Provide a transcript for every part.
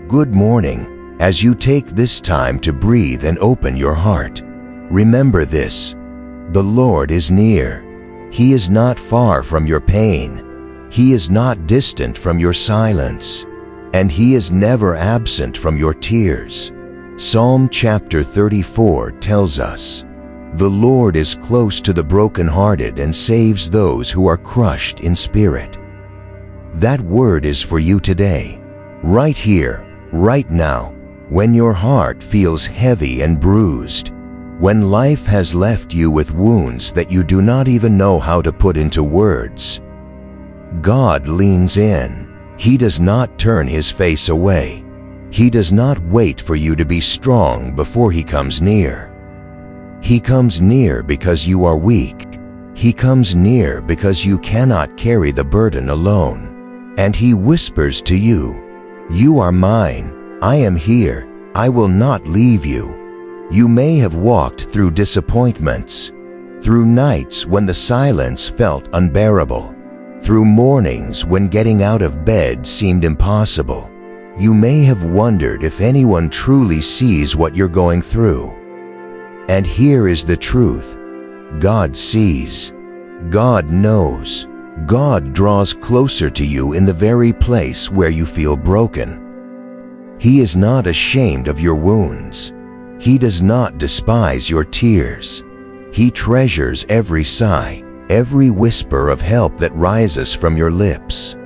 Good morning. As you take this time to breathe and open your heart, remember this: the Lord is near. He is not far from your pain. He is not distant from your silence. And He is never absent from your tears. Psalm chapter 34 tells us, "The Lord is close to the brokenhearted and saves those who are crushed in spirit." That word is for you today, right here, right now, when your heart feels heavy and bruised, when life has left you with wounds that you do not even know how to put into words. God leans in. He does not turn His face away. He does not wait for you to be strong before He comes near. He comes near because you are weak. He comes near because you cannot carry the burden alone. And He whispers to you, "You are mine. I am here. I will not leave you." You may have walked through disappointments, through nights when the silence felt unbearable, through mornings when getting out of bed seemed impossible. You may have wondered if anyone truly sees what you're going through. And here is the truth: God sees. God knows. God draws closer to you in the very place where you feel broken. He is not ashamed of your wounds. He does not despise your tears. He treasures every sigh, every whisper of help that rises from your lips.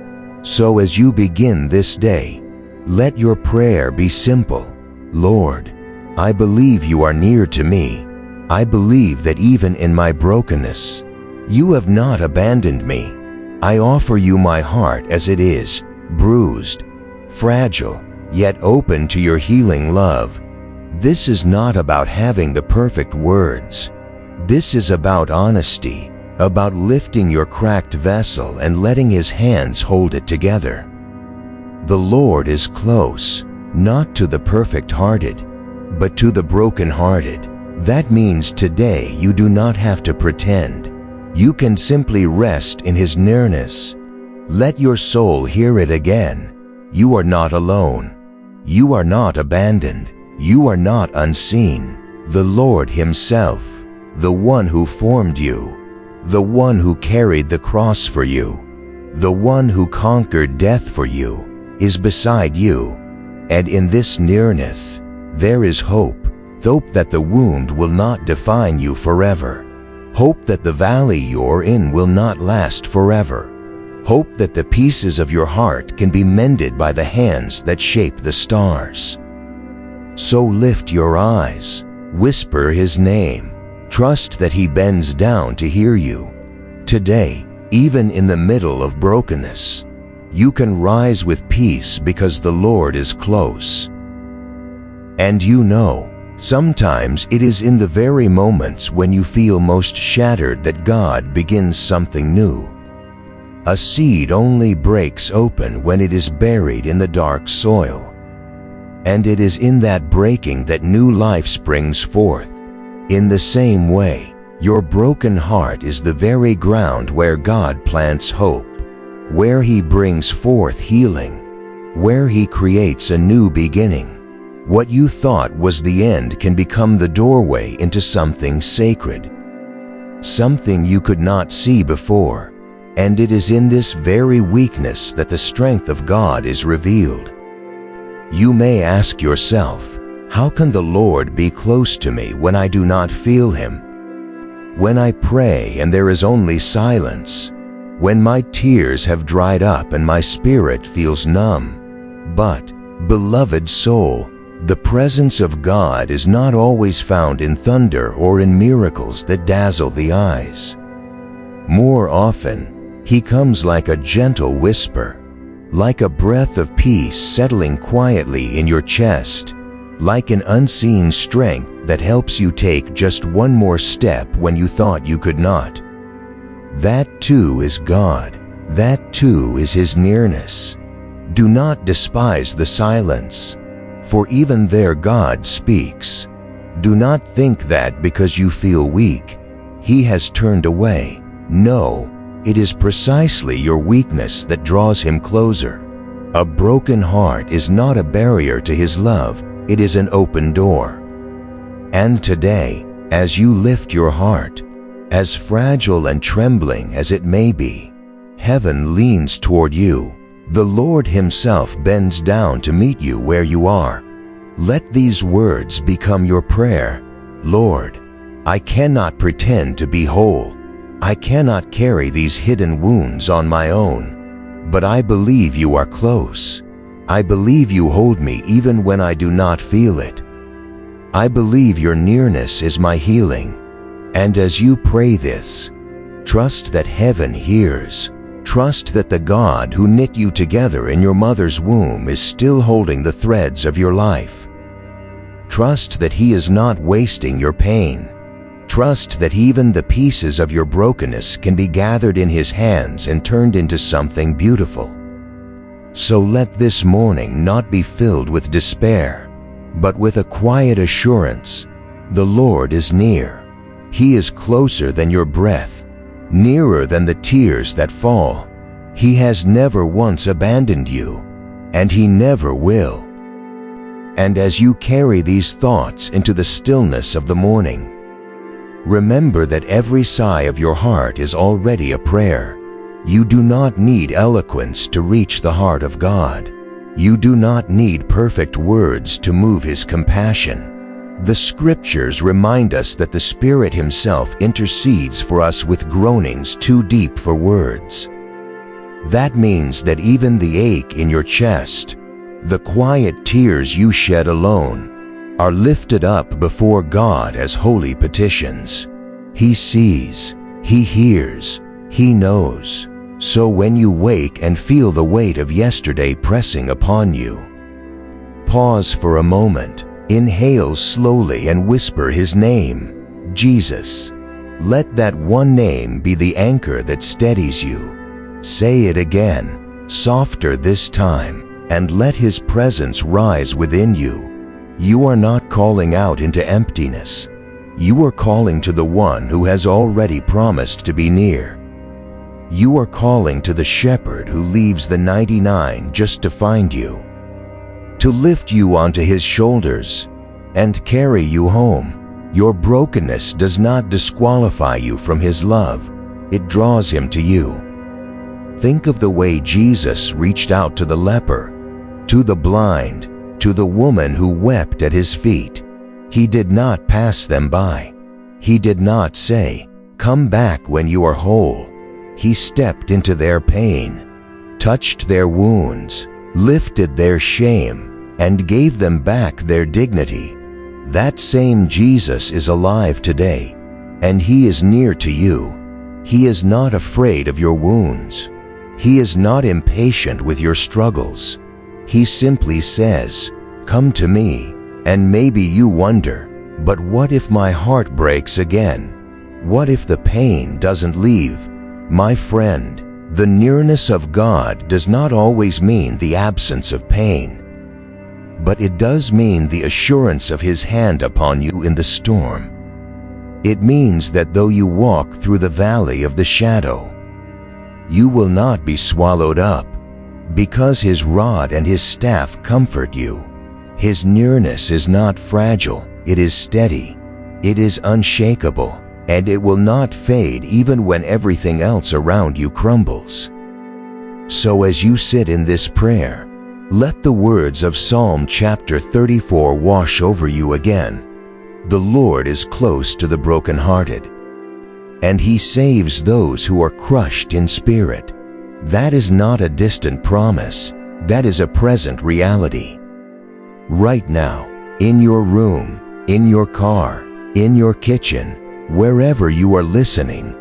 So as you begin this day, let your prayer be simple: Lord, I believe you are near to me. I believe that even in my brokenness, you have not abandoned me. I offer you my heart as it is, bruised, fragile, yet open to your healing love. This is not about having the perfect words. This is about honesty, about lifting your cracked vessel and letting His hands hold it together. The Lord is close, not to the perfect-hearted, but to the broken-hearted. That means today you do not have to pretend. You can simply rest in His nearness. Let your soul hear it again. You are not alone. You are not abandoned. You are not unseen. The Lord Himself, the one who formed you, the one who carried the cross for you, the one who conquered death for you, is beside you. And in this nearness, there is hope. Hope that the wound will not define you forever. Hope that the valley you're in will not last forever. Hope that the pieces of your heart can be mended by the hands that shape the stars. So lift your eyes, whisper His name, trust that He bends down to hear you. Today, even in the middle of brokenness, you can rise with peace because the Lord is close. And you know, sometimes it is in the very moments when you feel most shattered that God begins something new. A seed only breaks open when it is buried in the dark soil. And it is in that breaking that new life springs forth. In the same way, your broken heart is the very ground where God plants hope, where He brings forth healing, where He creates a new beginning. What you thought was the end can become the doorway into something sacred, something you could not see before. And it is in this very weakness that the strength of God is revealed. You may ask yourself, how can the Lord be close to me when I do not feel Him? When I pray and there is only silence, when my tears have dried up and my spirit feels numb. But, beloved soul, the presence of God is not always found in thunder or in miracles that dazzle the eyes. More often, He comes like a gentle whisper, like a breath of peace settling quietly in your chest, like an unseen strength that helps you take just one more step when you thought you could not. That too is God. That too is His nearness. Do not despise the silence, for even there God speaks. Do not think that because you feel weak, He has turned away. No, it is precisely your weakness that draws Him closer. A broken heart is not a barrier to His love, it is an open door. And today, as you lift your heart, as fragile and trembling as it may be, heaven leans toward you. The Lord Himself bends down to meet you where you are. Let these words become your prayer. Lord, I cannot pretend to be whole. I cannot carry these hidden wounds on my own. But I believe you are close. I believe you hold me even when I do not feel it. I believe your nearness is my healing. And as you pray this, trust that heaven hears. Trust that the God who knit you together in your mother's womb is still holding the threads of your life. Trust that He is not wasting your pain. Trust that even the pieces of your brokenness can be gathered in His hands and turned into something beautiful. So let this morning not be filled with despair, but with a quiet assurance. The Lord is near. He is closer than your breath, nearer than the tears that fall. He has never once abandoned you, and He never will. And as you carry these thoughts into the stillness of the morning, remember that every sigh of your heart is already a prayer. You do not need eloquence to reach the heart of God. You do not need perfect words to move His compassion. The Scriptures remind us that the Spirit Himself intercedes for us with groanings too deep for words. That means that even the ache in your chest, the quiet tears you shed alone, are lifted up before God as holy petitions. He sees, He hears, He knows. So when you wake and feel the weight of yesterday pressing upon you, pause for a moment, inhale slowly and whisper His name, Jesus. Let that one name be the anchor that steadies you. Say it again, softer this time, and let His presence rise within you. You are not calling out into emptiness. You are calling to the one who has already promised to be near. You are calling to the shepherd who leaves the 99 just to find you, to lift you onto His shoulders and carry you home. Your brokenness does not disqualify you from His love. It draws Him to you. Think of the way Jesus reached out to the leper, to the blind, to the woman who wept at His feet. He did not pass them by. He did not say, "Come back when you are whole." He stepped into their pain, touched their wounds, lifted their shame, and gave them back their dignity. That same Jesus is alive today, and He is near to you. He is not afraid of your wounds. He is not impatient with your struggles. He simply says, "Come to me." And maybe you wonder, but what if my heart breaks again? What if the pain doesn't leave? My friend, the nearness of God does not always mean the absence of pain, but it does mean the assurance of His hand upon you in the storm. It means that though you walk through the valley of the shadow, you will not be swallowed up, because His rod and His staff comfort you. His nearness is not fragile, it is steady, it is unshakable, and it will not fade even when everything else around you crumbles. So as you sit in this prayer, let the words of Psalm chapter 34 wash over you again. The Lord is close to the brokenhearted, and He saves those who are crushed in spirit. That is not a distant promise, that is a present reality. Right now, in your room, in your car, in your kitchen, wherever you are listening,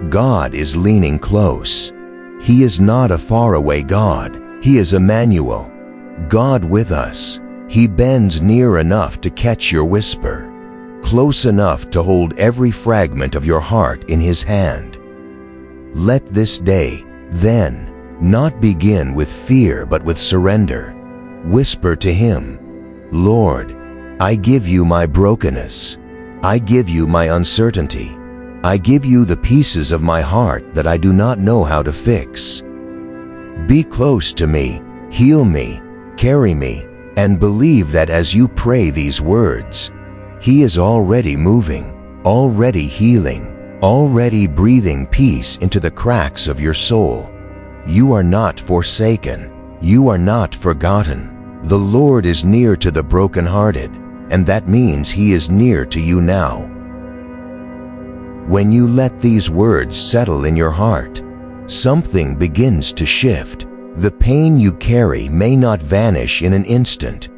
God is leaning close. He is not a faraway God. He is Emmanuel, God with us. He bends near enough to catch your whisper, close enough to hold every fragment of your heart in His hand. Let this day, then, not begin with fear but with surrender. Whisper to Him, "Lord, I give you my brokenness. I give you my uncertainty. I give you the pieces of my heart that I do not know how to fix. Be close to me, Heal me, carry me, and believe that as you pray these words, He is already moving, already healing, already breathing peace into the cracks of your soul. You are not forsaken. You are not forgotten. The Lord is near to the brokenhearted, and that means He is near to you now. When you let these words settle in your heart, something begins to shift. The pain you carry may not vanish in an instant,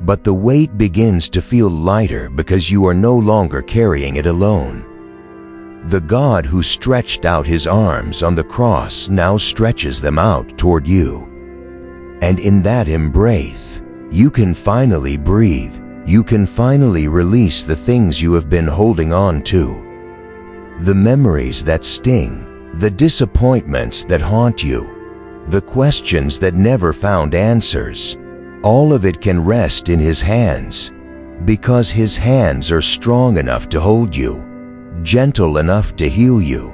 but the weight begins to feel lighter because you are no longer carrying it alone. The God who stretched out His arms on the cross now stretches them out toward you. And in that embrace, you can finally breathe. You can finally release the things you have been holding on to. The memories that sting, the disappointments that haunt you, the questions that never found answers, all of it can rest in His hands, because His hands are strong enough to hold you, gentle enough to heal you,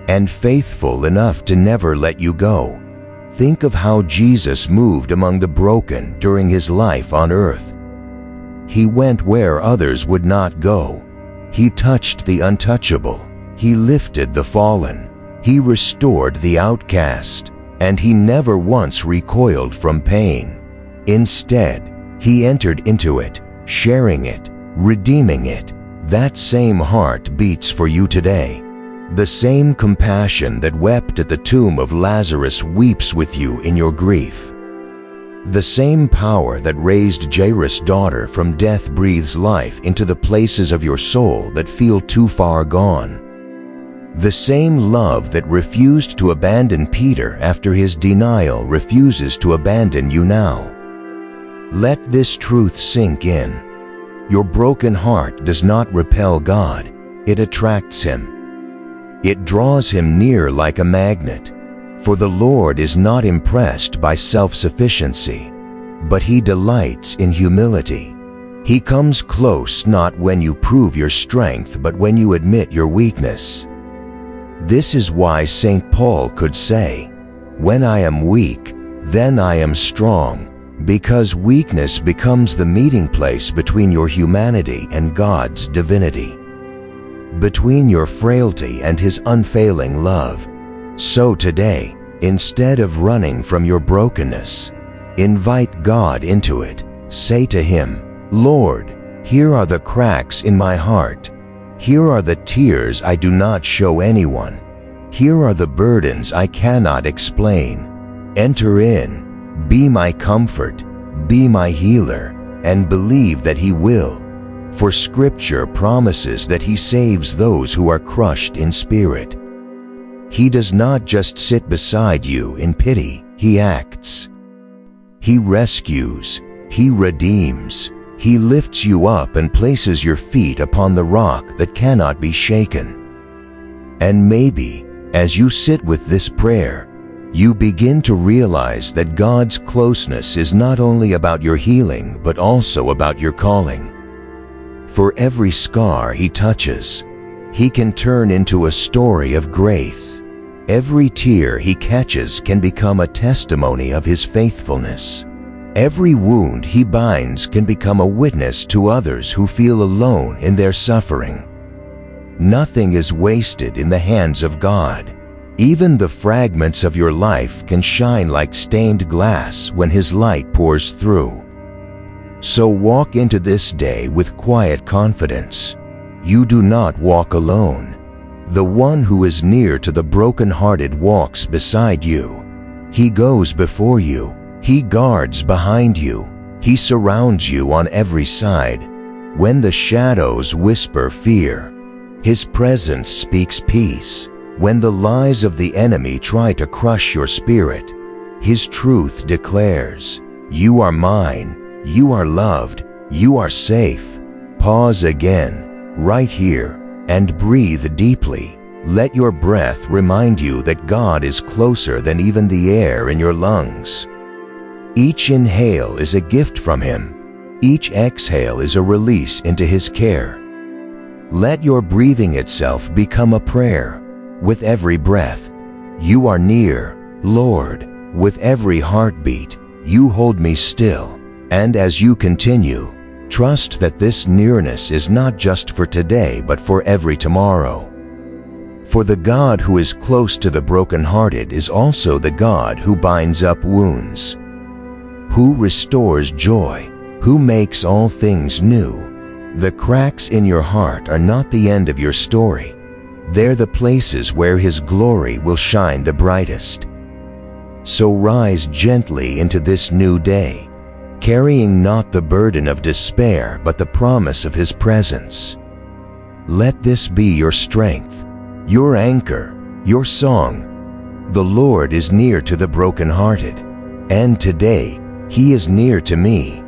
and faithful enough to never let you go. Think of how Jesus moved among the broken during His life on earth. He went where others would not go. He touched the untouchable. He lifted the fallen. He restored the outcast. And He never once recoiled from pain. Instead, He entered into it, sharing it, redeeming it. That same heart beats for you today. The same compassion that wept at the tomb of Lazarus weeps with you in your grief. The same power that raised Jairus' daughter from death breathes life into the places of your soul that feel too far gone. The same love that refused to abandon Peter after his denial refuses to abandon you now. Let this truth sink in. Your broken heart does not repel God, it attracts Him. It draws Him near like a magnet, for the Lord is not impressed by self-sufficiency, but He delights in humility. He comes close not when you prove your strength, but when you admit your weakness. This is why St. Paul could say, "When I am weak, then I am strong," because weakness becomes the meeting place between your humanity and God's divinity, between your frailty and His unfailing love. So today, instead of running from your brokenness, invite God into it. Say to Him, "Lord, here are the cracks in my heart. Here are the tears I do not show anyone. Here are the burdens I cannot explain. Enter in, be my comfort, be my healer, and believe that He will." For Scripture promises that He saves those who are crushed in spirit. He does not just sit beside you in pity, He acts. He rescues, He redeems. He lifts you up and places your feet upon the rock that cannot be shaken. And maybe, as you sit with this prayer, you begin to realize that God's closeness is not only about your healing, but also about your calling. For every scar He touches, He can turn into a story of grace. Every tear He catches can become a testimony of His faithfulness. Every wound He binds can become a witness to others who feel alone in their suffering. Nothing is wasted in the hands of God. Even the fragments of your life can shine like stained glass when His light pours through. So walk into this day with quiet confidence. You do not walk alone. The one who is near to the brokenhearted walks beside you. He goes before you. He guards behind you. He surrounds you on every side. When the shadows whisper fear, His presence speaks peace. When the lies of the enemy try to crush your spirit, His truth declares, "You are mine, you are loved, you are safe." Pause again, right here, and breathe deeply. Let your breath remind you that God is closer than even the air in your lungs. Each inhale is a gift from Him. Each exhale is a release into His care. Let your breathing itself become a prayer. With every breath, "You are near, Lord." With every heartbeat, you hold me still, and as you continue, trust that this nearness is not just for today but for every tomorrow. For the God who is close to the brokenhearted is also the God who binds up wounds, who restores joy, who makes all things new. The cracks in your heart are not the end of your story. They're the places where His glory will shine the brightest. So rise gently into this new day, carrying not the burden of despair but the promise of His presence. Let this be your strength, your anchor, your song. The Lord is near to the brokenhearted, and today He is near to me.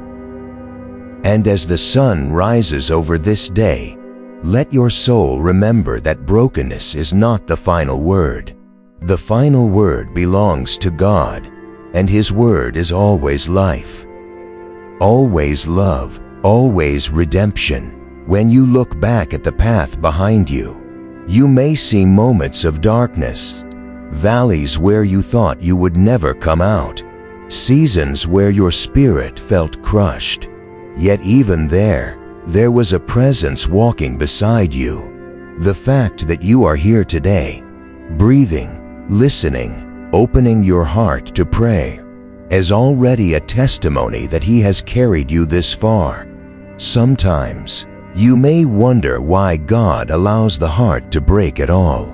And as the sun rises over this day, let your soul remember that brokenness is not the final word. The final word belongs to God, and His word is always life, always love, always redemption. When you look back at the path behind you, you may see moments of darkness, valleys where you thought you would never come out, seasons where your spirit felt crushed. Yet even there was a presence walking beside you. The fact that you are here today, breathing, listening, opening your heart to pray, is already a testimony that He has carried you this far. Sometimes, you may wonder why God allows the heart to break at all.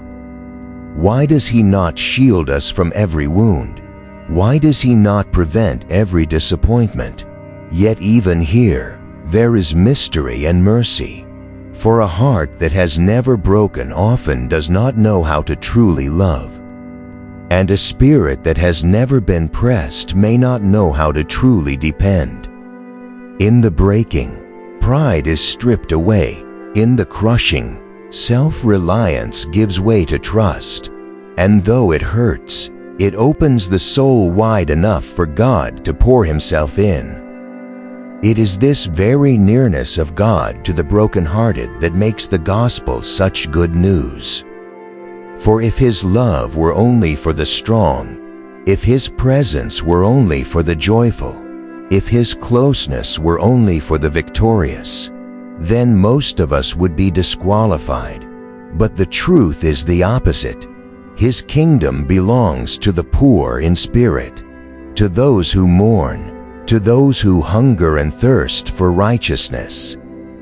Why does He not shield us from every wound? Why does He not prevent every disappointment? Yet even here, there is mystery and mercy. For a heart that has never broken often does not know how to truly love. And a spirit that has never been pressed may not know how to truly depend. In the breaking, pride is stripped away. In the crushing, self-reliance gives way to trust. And though it hurts, it opens the soul wide enough for God to pour Himself in. It is this very nearness of God to the brokenhearted that makes the gospel such good news. For if His love were only for the strong, if His presence were only for the joyful, if His closeness were only for the victorious, then most of us would be disqualified. But the truth is the opposite. His kingdom belongs to the poor in spirit, to those who mourn, to those who hunger and thirst for righteousness.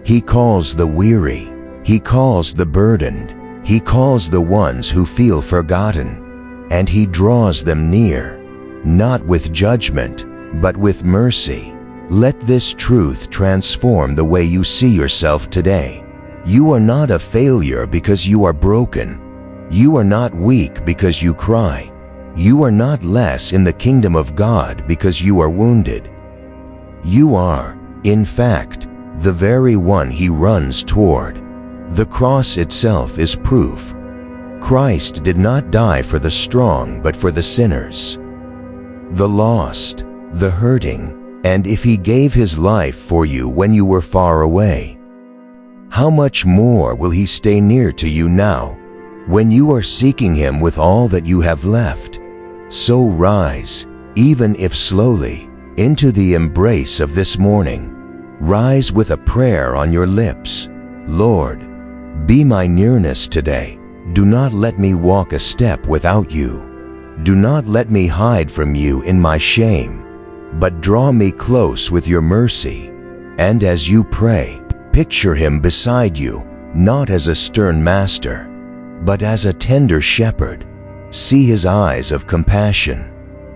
He calls the weary, He calls the burdened, He calls the ones who feel forgotten, and He draws them near, not with judgment, but with mercy. Let this truth transform the way you see yourself today. You are not a failure because you are broken. You are not weak because you cry. You are not less in the kingdom of God because you are wounded. You are, in fact, the very one He runs toward. The cross itself is proof. Christ did not die for the strong but for the sinners, the lost, the hurting, and if He gave His life for you when you were far away, how much more will He stay near to you now, when you are seeking Him with all that you have left? So rise, even if slowly, into the embrace of this morning. Rise with a prayer on your lips. Lord, be my nearness today. Do not let me walk a step without you. Do not let me hide from you in my shame, but draw me close with your mercy. And as you pray, picture Him beside you, not as a stern master, but as a tender shepherd. See His eyes of compassion.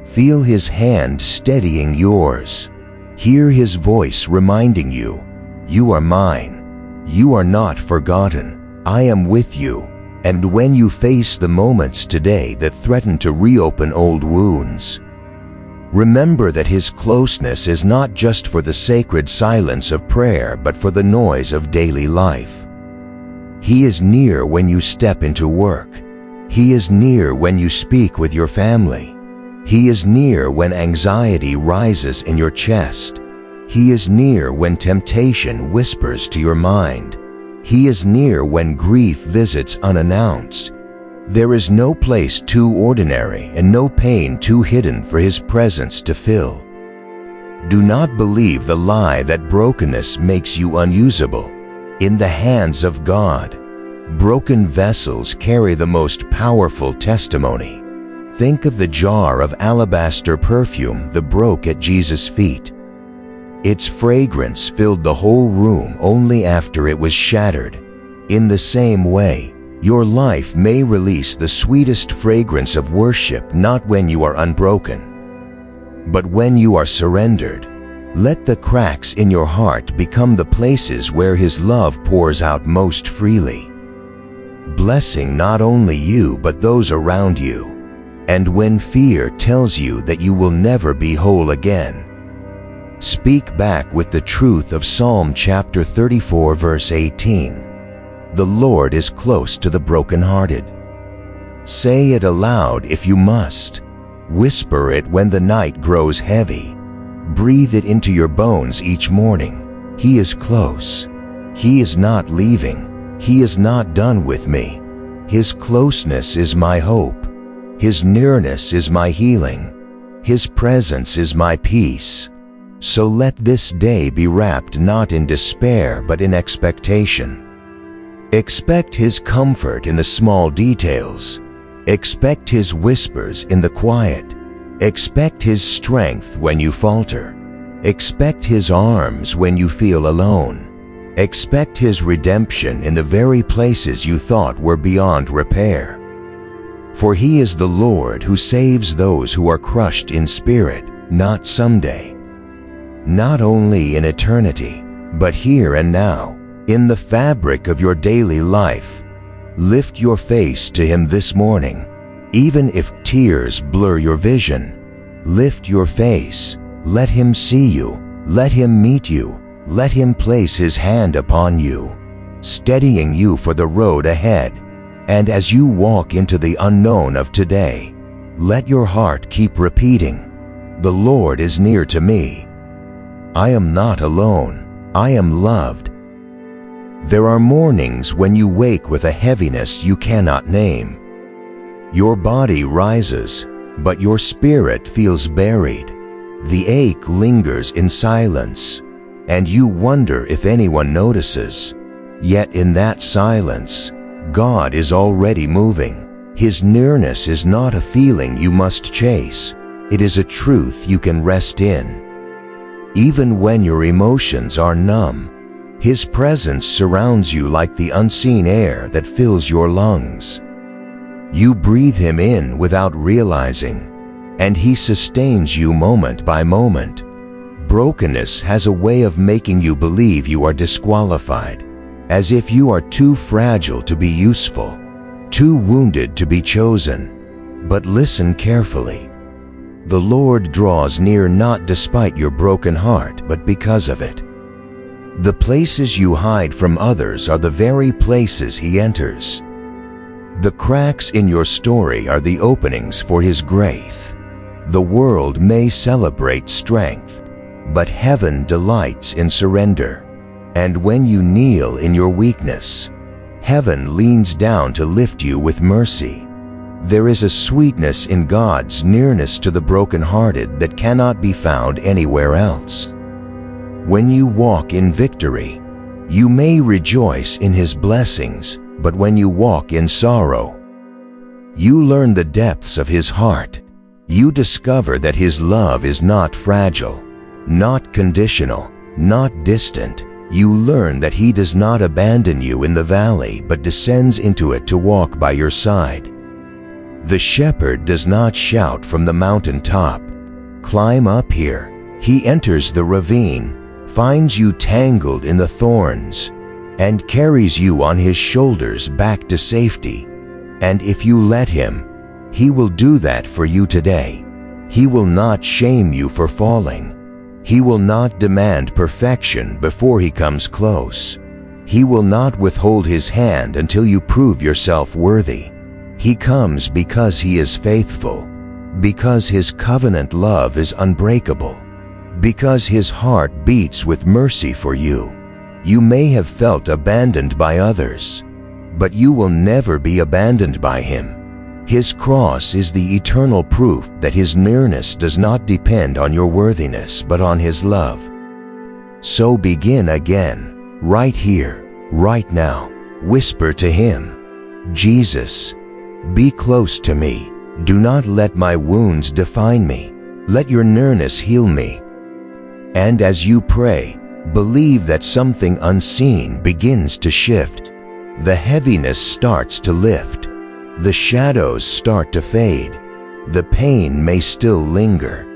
Feel His hand steadying yours. Hear His voice reminding you, you are mine. You are not forgotten. I am with you. And when you face the moments today that threaten to reopen old wounds, remember that His closeness is not just for the sacred silence of prayer but for the noise of daily life. He is near when you step into work. He is near when you speak with your family. He is near when anxiety rises in your chest. He is near when temptation whispers to your mind. He is near when grief visits unannounced. There is no place too ordinary and no pain too hidden for His presence to fill. Do not believe the lie that brokenness makes you unusable. In the hands of God, broken vessels carry the most powerful testimony. Think of the jar of alabaster perfume that broke at Jesus' feet. Its fragrance filled the whole room only after it was shattered. In the same way, your life may release the sweetest fragrance of worship not when you are unbroken, but when you are surrendered. Let the cracks in your heart become the places where His love pours out most freely, blessing not only you but those around you. And when fear tells you that you will never be whole again, speak back with the truth of Psalm chapter 34 verse 18. The Lord is close to the brokenhearted. Say it aloud if you must. Whisper it when the night grows heavy. Breathe it into your bones each morning. He is close. He is not leaving. He is not done with me. His closeness is my hope. His nearness is my healing. His presence is my peace. So let this day be wrapped not in despair but in expectation. Expect His comfort in the small details. Expect His whispers in the quiet. Expect His strength when you falter. Expect His arms when you feel alone. Expect His redemption in the very places you thought were beyond repair. For He is the Lord who saves those who are crushed in spirit, not someday, not only in eternity, but here and now, in the fabric of your daily life. Lift your face to Him this morning. Even if tears blur your vision, lift your face. Let Him see you. Let Him meet you. Let Him place His hand upon you, steadying you for the road ahead. And as you walk into the unknown of today, let your heart keep repeating, "The Lord is near to me. I am not alone. I am loved." There are mornings when you wake with a heaviness you cannot name. Your body rises, but your spirit feels buried. The ache lingers in silence, and you wonder if anyone notices. Yet in that silence, God is already moving. His nearness is not a feeling you must chase. It is a truth you can rest in. Even when your emotions are numb, His presence surrounds you like the unseen air that fills your lungs. You breathe Him in without realizing, and He sustains you moment by moment. Brokenness has a way of making you believe you are disqualified, as if you are too fragile to be useful, too wounded to be chosen. But listen carefully. The Lord draws near not despite your broken heart, but because of it. The places you hide from others are the very places He enters. The cracks in your story are the openings for His grace. The world may celebrate strength, but heaven delights in surrender. And when you kneel in your weakness, heaven leans down to lift you with mercy. There is a sweetness in God's nearness to the brokenhearted that cannot be found anywhere else. When you walk in victory, you may rejoice in His blessings, but when you walk in sorrow, you learn the depths of His heart. You discover that His love is not fragile, not conditional, not distant. You learn that He does not abandon you in the valley but descends into it to walk by your side. The shepherd does not shout from the mountaintop, "Climb up here." He enters the ravine, finds you tangled in the thorns, and carries you on His shoulders back to safety. And if you let Him, He will do that for you today. He will not shame you for falling. He will not demand perfection before He comes close. He will not withhold His hand until you prove yourself worthy. He comes because He is faithful, because His covenant love is unbreakable, because His heart beats with mercy for you. You may have felt abandoned by others, but you will never be abandoned by Him. His cross is the eternal proof that His nearness does not depend on your worthiness but on His love. So begin again, right here, right now. Whisper to Him, Jesus, be close to me. Do not let my wounds define me. Let your nearness heal me. And as you pray, believe that something unseen begins to shift. The heaviness starts to lift. The shadows start to fade. The pain may still linger,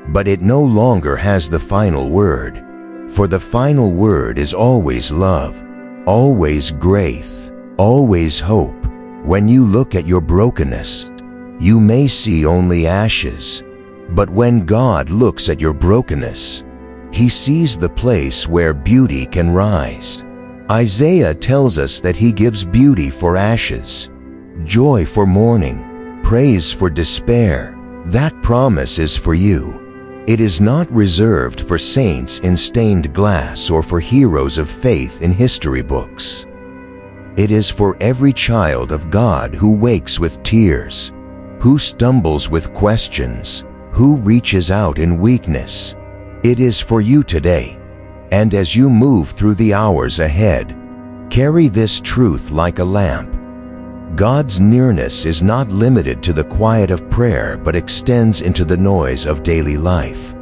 but it no longer has the final word. For the final word is always love, always grace, always hope. When you look at your brokenness, you may see only ashes. But when God looks at your brokenness, He sees the place where beauty can rise. Isaiah tells us that He gives beauty for ashes, joy for mourning, praise for despair. That promise is for you. It is not reserved for saints in stained glass or for heroes of faith in history books. It is for every child of God who wakes with tears, who stumbles with questions, who reaches out in weakness. It is for you today. And as you move through the hours ahead, carry this truth like a lamp. God's nearness is not limited to the quiet of prayer but extends into the noise of daily life.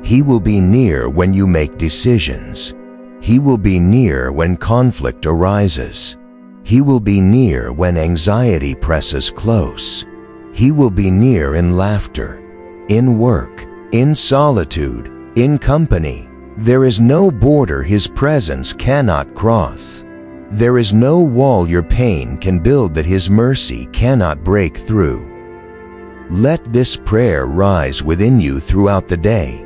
He will be near when you make decisions. He will be near when conflict arises. He will be near when anxiety presses close. He will be near in laughter, in work, in solitude, in company. There is no border His presence cannot cross. There is no wall your pain can build that His mercy cannot break through. Let this prayer rise within you throughout the day.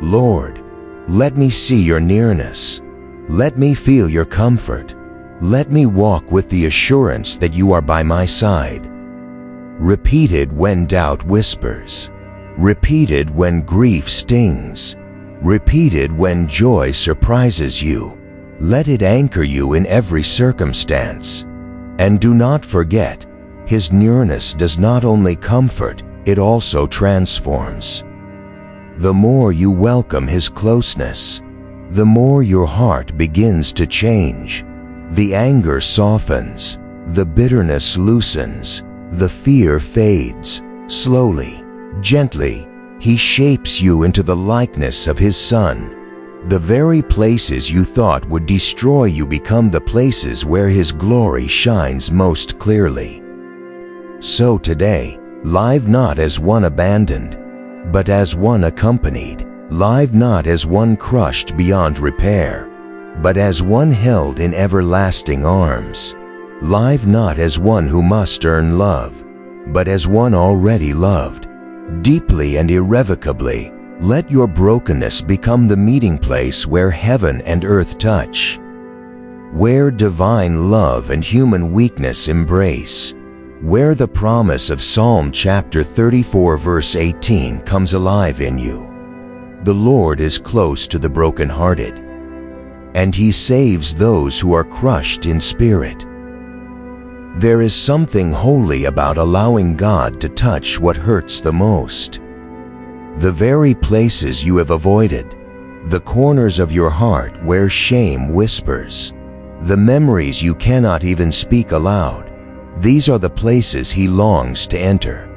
Lord, let me see your nearness. Let me feel your comfort. Let me walk with the assurance that you are by my side. Repeated when doubt whispers. Repeated when grief stings. Repeated when joy surprises you. Let it anchor you in every circumstance. And do not forget, His nearness does not only comfort, it also transforms. The more you welcome His closeness, the more your heart begins to change. The anger softens, the bitterness loosens, the fear fades. Slowly, gently, He shapes you into the likeness of His Son. The very places you thought would destroy you become the places where His glory shines most clearly. So today, live not as one abandoned, but as one accompanied. Live not as one crushed beyond repair, but as one held in everlasting arms. Live not as one who must earn love, but as one already loved. Deeply and irrevocably, let your brokenness become the meeting place where heaven and earth touch, where divine love and human weakness embrace, where the promise of Psalm chapter 34 verse 18 comes alive in you. The Lord is close to the brokenhearted, and He saves those who are crushed in spirit. There is something holy about allowing God to touch what hurts the most. The very places you have avoided, the corners of your heart where shame whispers, the memories you cannot even speak aloud, these are the places He longs to enter.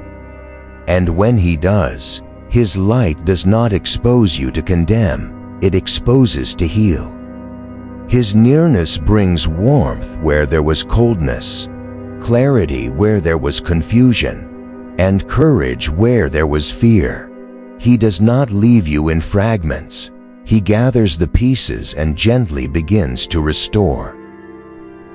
And when He does, His light does not expose you to condemn, it exposes to heal. His nearness brings warmth where there was coldness, clarity where there was confusion, and courage where there was fear. He does not leave you in fragments. He gathers the pieces and gently begins to restore.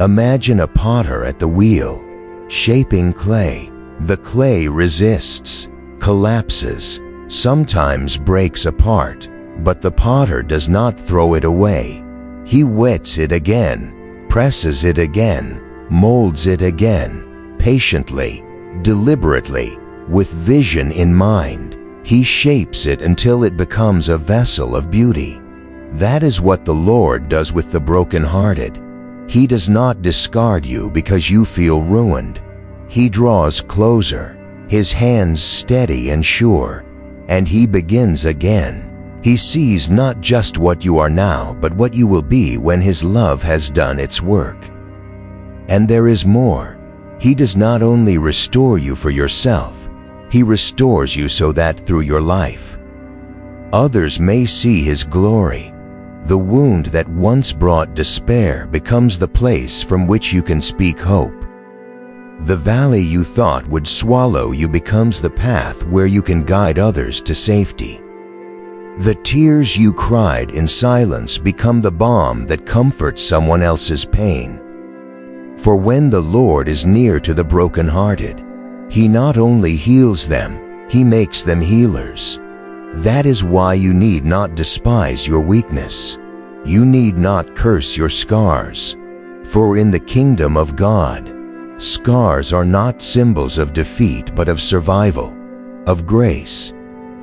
Imagine a potter at the wheel, shaping clay. The clay resists, collapses, sometimes breaks apart, but the potter does not throw it away. He wets it again, presses it again, molds it again, patiently, deliberately, with vision in mind. He shapes it until it becomes a vessel of beauty. That is what the Lord does with the brokenhearted. He does not discard you because you feel ruined. He draws closer, his hands steady and sure, and he begins again. He sees not just what you are now, but what you will be when his love has done its work. And there is more. He does not only restore you for yourself, he restores you so that through your life, others may see his glory. The wound that once brought despair becomes the place from which you can speak hope. The valley you thought would swallow you becomes the path where you can guide others to safety. The tears you cried in silence become the balm that comforts someone else's pain. For when the Lord is near to the brokenhearted, he not only heals them, he makes them healers. That is why you need not despise your weakness. You need not curse your scars. For in the kingdom of God, scars are not symbols of defeat but of survival, of grace,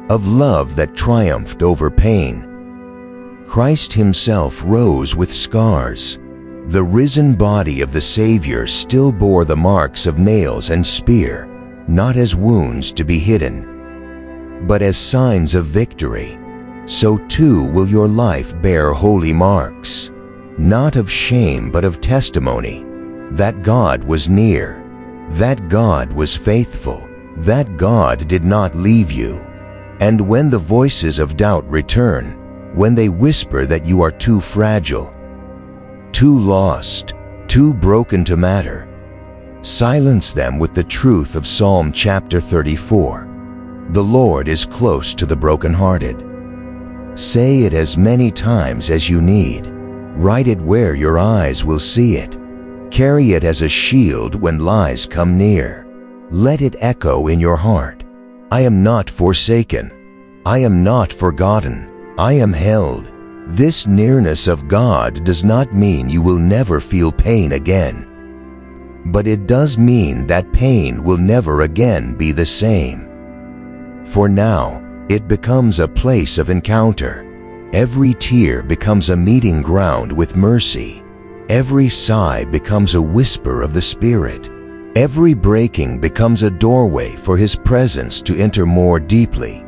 of love that triumphed over pain. Christ himself rose with scars. The risen body of the Savior still bore the marks of nails and spear, not as wounds to be hidden, but as signs of victory. So too will your life bear holy marks, not of shame but of testimony, that God was near, that God was faithful, that God did not leave you. And when the voices of doubt return, when they whisper that you are too fragile, too lost, too broken to matter, silence them with the truth of Psalm chapter 34. The Lord is close to the brokenhearted. Say it as many times as you need. Write it where your eyes will see it. Carry it as a shield when lies come near. Let it echo in your heart. I am not forsaken. I am not forgotten. I am held. This nearness of God does not mean you will never feel pain again. But it does mean that pain will never again be the same. For now, it becomes a place of encounter. Every tear becomes a meeting ground with mercy. Every sigh becomes a whisper of the Spirit. Every breaking becomes a doorway for his presence to enter more deeply.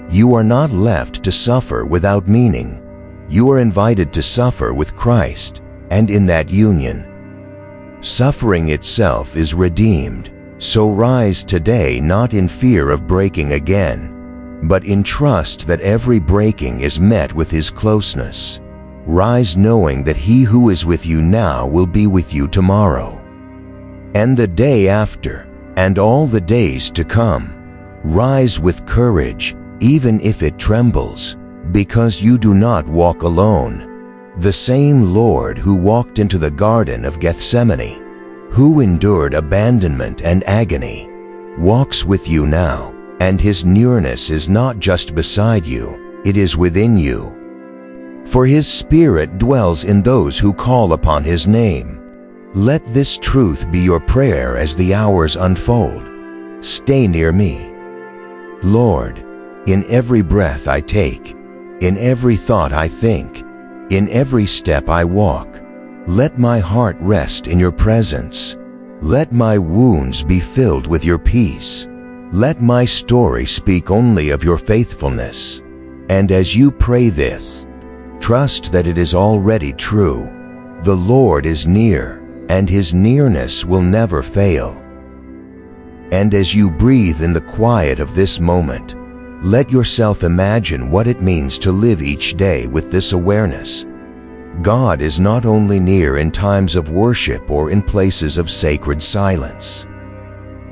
You are not left to suffer without meaning. You are invited to suffer with Christ, and in that union, suffering itself is redeemed. So rise today not in fear of breaking again, but in trust that every breaking is met with his closeness. Rise knowing that he who is with you now will be with you tomorrow, and the day after, and all the days to come. Rise with courage, even if it trembles, because you do not walk alone. The same Lord who walked into the Garden of Gethsemane, who endured abandonment and agony, walks with you now, and his nearness is not just beside you, it is within you. For his Spirit dwells in those who call upon his name. Let this truth be your prayer as the hours unfold. Stay near me. Lord, in every breath I take, in every thought I think, in every step I walk, let my heart rest in your presence. Let my wounds be filled with your peace. Let my story speak only of your faithfulness. And as you pray this, trust that it is already true. The Lord is near, and his nearness will never fail. And as you breathe in the quiet of this moment, let yourself imagine what it means to live each day with this awareness. God is not only near in times of worship or in places of sacred silence,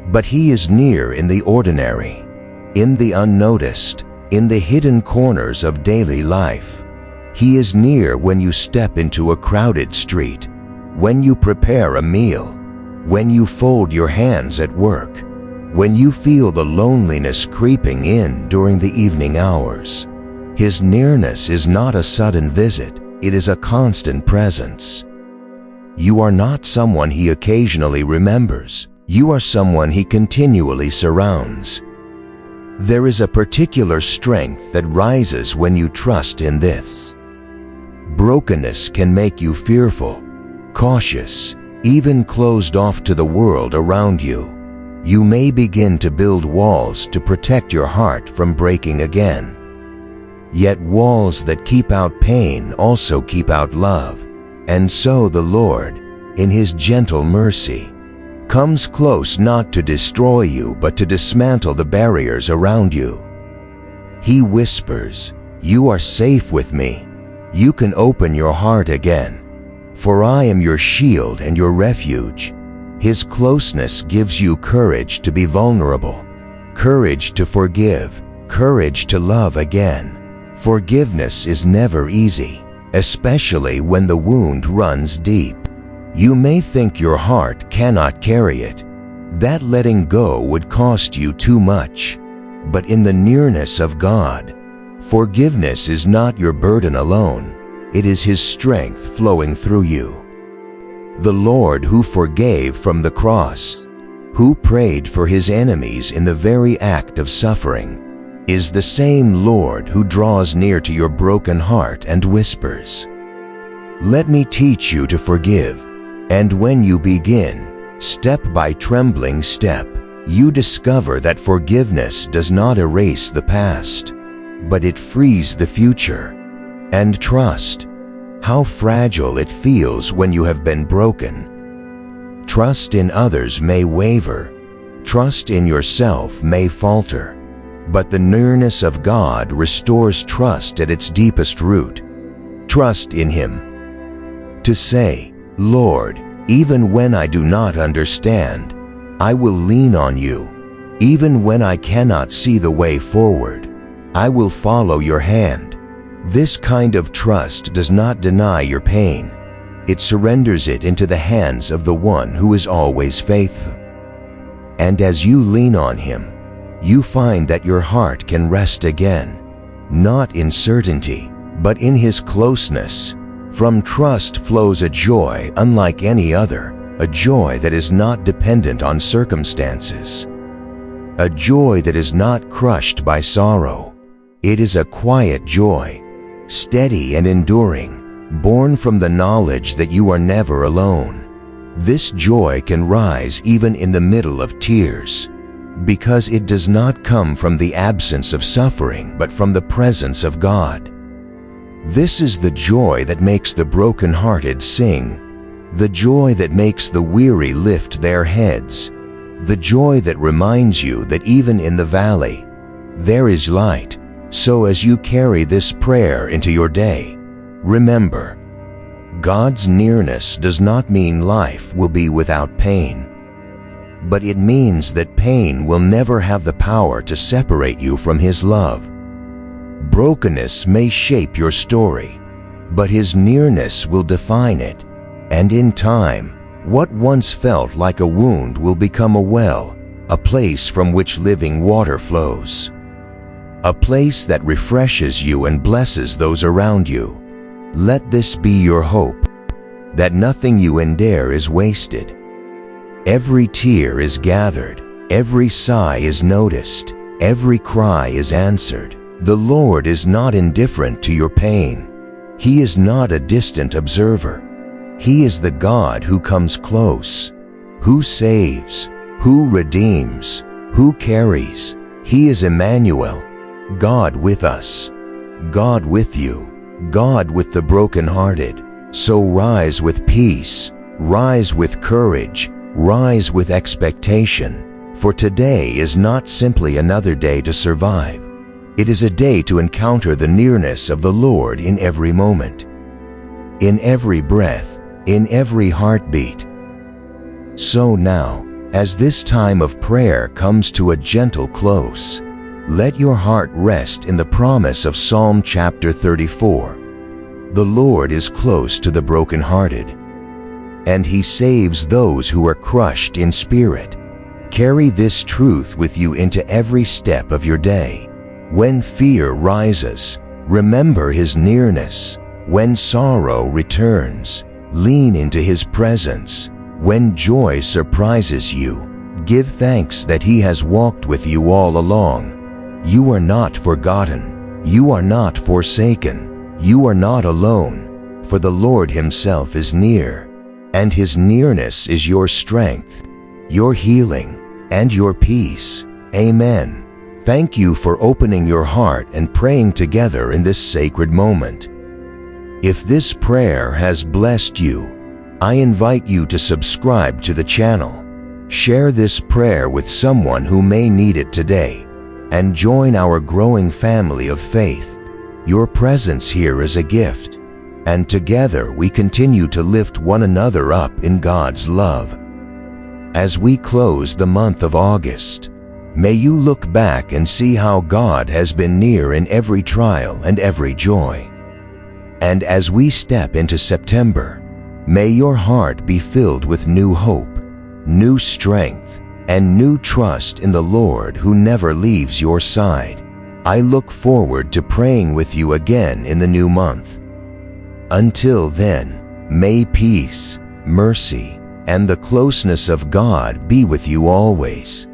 but he is near in the ordinary, in the unnoticed, in the hidden corners of daily life. He is near when you step into a crowded street, when you prepare a meal, when you fold your hands at work, when you feel the loneliness creeping in during the evening hours. His nearness is not a sudden visit, it is a constant presence. You are not someone he occasionally remembers, you are someone he continually surrounds. There is a particular strength that rises when you trust in this. Brokenness can make you fearful, cautious, even closed off to the world around you. You may begin to build walls to protect your heart from breaking again. Yet walls that keep out pain also keep out love, and so the Lord, in His gentle mercy, comes close not to destroy you but to dismantle the barriers around you. He whispers, "You are safe with me. You can open your heart again, for I am your shield and your refuge." His closeness gives you courage to be vulnerable, courage to forgive, courage to love again. Forgiveness is never easy, especially when the wound runs deep. You may think your heart cannot carry it. That letting go would cost you too much. But in the nearness of God, forgiveness is not your burden alone. It is His strength flowing through you. The Lord who forgave from the cross, who prayed for His enemies in the very act of suffering, is the same Lord who draws near to your broken heart and whispers, "Let me teach you to forgive." And when you begin, step by trembling step, you discover that forgiveness does not erase the past, but it frees the future. And trust, how fragile it feels when you have been broken. Trust in others may waver, trust in yourself may falter, but the nearness of God restores trust at its deepest root. Trust in Him. To say, "Lord, even when I do not understand, I will lean on you. Even when I cannot see the way forward, I will follow your hand." This kind of trust does not deny your pain. It surrenders it into the hands of the one who is always faithful. And as you lean on Him, you find that your heart can rest again, not in certainty, but in His closeness. From trust flows a joy unlike any other, a joy that is not dependent on circumstances, a joy that is not crushed by sorrow. It is a quiet joy, steady and enduring, born from the knowledge that you are never alone. This joy can rise even in the middle of tears, because it does not come from the absence of suffering but from the presence of God. This is the joy that makes the brokenhearted sing, the joy that makes the weary lift their heads, the joy that reminds you that even in the valley, there is light. So as you carry this prayer into your day, remember, God's nearness does not mean life will be without pain, but it means that pain will never have the power to separate you from His love. Brokenness may shape your story, but His nearness will define it, and in time, what once felt like a wound will become a well, a place from which living water flows, a place that refreshes you and blesses those around you. Let this be your hope, that nothing you endure is wasted. Every tear is gathered, every sigh is noticed, every cry is answered. The Lord is not indifferent to your pain. He is not a distant observer. He is the God who comes close, who saves, who redeems, who carries. He is Emmanuel, God with us, God with you, God with the brokenhearted. So rise with peace, rise with courage, rise with expectation, for today is not simply another day to survive. It is a day to encounter the nearness of the Lord in every moment, in every breath, in every heartbeat. So now, as this time of prayer comes to a gentle close, let your heart rest in the promise of Psalm chapter 34. The Lord is close to the brokenhearted, and He saves those who are crushed in spirit. Carry this truth with you into every step of your day. When fear rises, remember His nearness. When sorrow returns, lean into His presence. When joy surprises you, give thanks that He has walked with you all along. You are not forgotten. You are not forsaken. You are not alone, for the Lord Himself is near. and His nearness is your strength, your healing, and your peace. Amen. Thank you for opening your heart and praying together in this sacred moment. If this prayer has blessed you, I invite you to subscribe to the channel, share this prayer with someone who may need it today, and join our growing family of faith. Your presence here is a gift, and together we continue to lift one another up in God's love. As we close the month of August, may you look back and see how God has been near in every trial and every joy. And as we step into September, may your heart be filled with new hope, new strength, and new trust in the Lord who never leaves your side. I look forward to praying with you again in the new month. Until then, may peace, mercy, and the closeness of God be with you always.